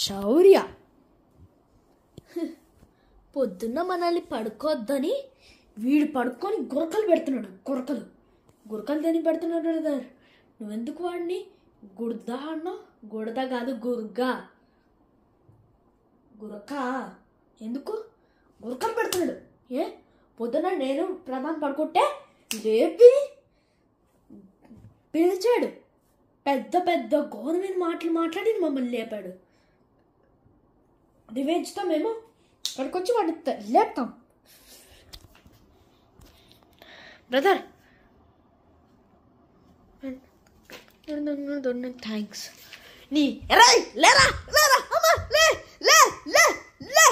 శౌర్య పొద్దున్న మనల్ని పడుకోవద్దని వీడు పడుకొని గురకలు పెడుతున్నాడు. గురకలు దేని పెడుతున్నాడు బ్రదర్? నువ్వెందుకు వాడిని గుర్ద అన్నావు? గుడద కాదు, గురక. ఎందుకు గురకలు పెడుతున్నాడు? పొద్దున నేను ప్రధాని పడుకుంటే లేపి పిలిచాడు. పెద్ద పెద్ద గవర్నమెంట్ మాటలు మాట్లాడి మమ్మల్ని లేపాడు. రివెంజ్తో మేము అక్కడికి వచ్చి వాడిని లేపుతాం. Brother thanks. నీ లేరా అమ్మా లే లే లే లే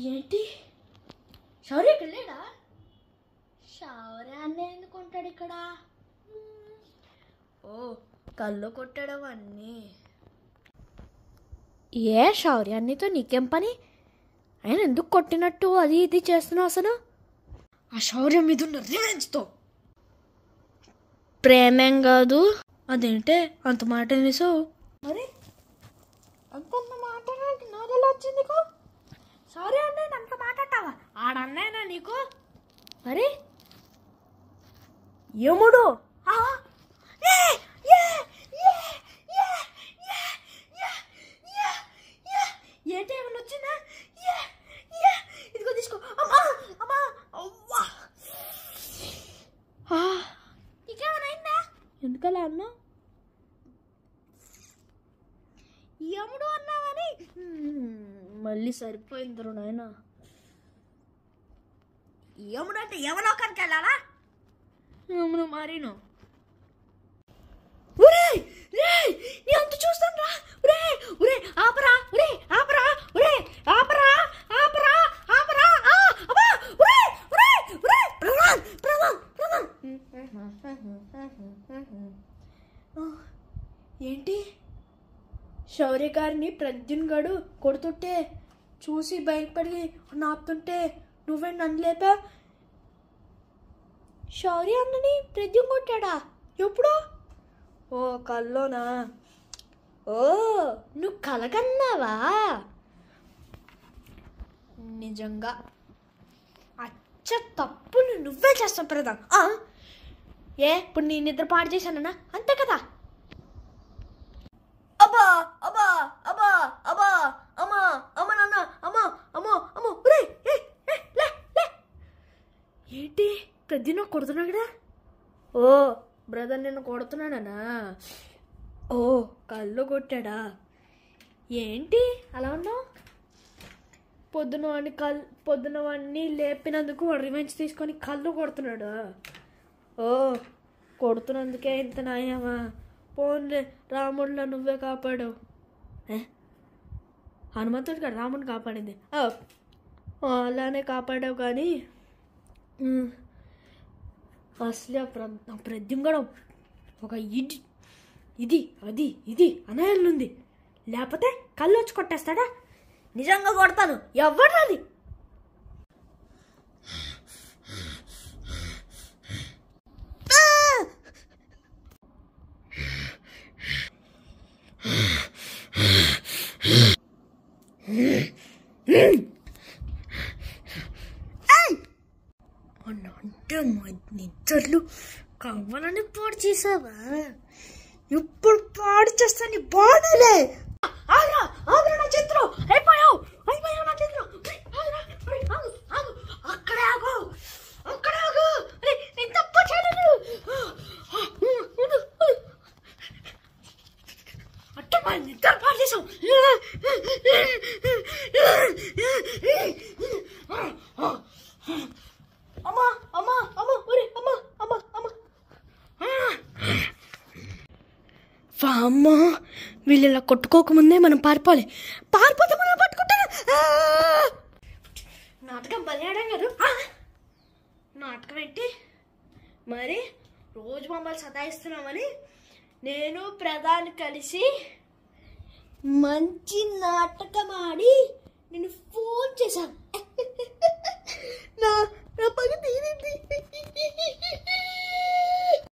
ఏంటి శౌర్య ఇక్కడ లేడా? శౌర్య అన్న ఎందుకు ఉంటాడు ఇక్కడ? ఓ కళ్ళు కొట్టడం అన్నీ. ఏ శౌర్య అన్నితో నీకేం పని? ఆయన ఎందుకు కొట్టినట్టు అది ఇది చేస్తున్నావు అసలు? ఆ శౌర్యం మీద ఉన్న రివెంజ్తో. ప్రేమేం కాదు. అదేంటే అంత మాట నిసావు? మరి అంత మాట నాదెలా వచ్చింది నీకు? సారీ అన్నయ్య అంత మాట్లాడతావా? ఆడన్నయ్యనా నీకు? మరి యముడు ఏంటి ఏమన్నా వచ్చిందా? ఇదిగో తీసుకో. నీకేమన్నా అయిందా? ఎందుకలా అన్నా? యముడు అన్నావని మళ్ళీ సరిపోయిందరు నాయన. యముడు అంటే ఎవరో కనుక వెళ్ళాలా? యముడు మరీను. నీ అంత చూస్తాను రా. ఆపరా ఆపరా ఆపరా ఆపరా ఆపరా. ఏంటి శౌర్య గారిని ప్రద్యున్ గడు కొడుతుంటే చూసి భయపడి నాపుతుంటే నువ్వే నన్ను లేపా? శౌర్య అన్నని ప్రద్యున్ కొట్టాడా? ఎప్పుడు? ఓ కల్లోనా? ఓ నువ్వు కలగన్నావా? నిజంగా అచ్చ తప్పులు నువ్వే చేస్తావు ప్రధాన్. ఇప్పుడు నీ నిద్ర పాడు చేశానన్నా అంతే కదా? అబ్బా అబ్బా అబ్బా అబ్బా అమ్మా అమ్మ నాన్న అమ్మా అమ్మో అమ్మో. ఏంటి ప్రద్యున్న కొడుతున్నాడా? ఓ బ్రదర్ నిన్ను కొడుతున్నాడనా? ఓ కళ్ళు కొట్టాడా? ఏంటి అలా ఉన్నావు? పొద్దున వాడిని లేపినందుకు వాడు రివెంజ్ తీసుకొని కళ్ళు కొడుతున్నాడు. ఓ కొడుతున్నందుకే ఇంత నాయమా? పోన్లే రాముడిలో నువ్వే కాపాడావు. హనుమంతుడు కదా రాముడిని కాపాడింది. అలానే కాపాడావు. కానీ అసలు ప్రద్యుమ్ కూడా ఒక ఇది అనాయలుంది. లేకపోతే కళ్ళు వచ్చి కొట్టేస్తాడా? నిజంగా కొడతాను. ఎవరది? అంటే మా నిద్రలు కావాలని పాడు చేసావా? ఇప్పుడు పాడు చేస్తాను బాధలే. నా చిత్రం అయిపోయావు నా చిత్రం. అక్కడే ఆగు నేను తప్పు చేయలేదు. అంటే మా నిద్ర పాడు చేసావు. వీళ్ళు ఇలా కొట్టుకోకముందే మనం పారిపోవాలి. పారిపోతే మనం పట్టుకుంటారు. నాటకం బలియాడం గారు, నాటకం ఏంటి మరి? రోజు మమ్మల్ని సతాయిస్తున్నామని నేను ప్రధాని కలిసి మంచి నాటకం ఆడి నేను ఫోన్ చేశాను. నా పగ తీరింది.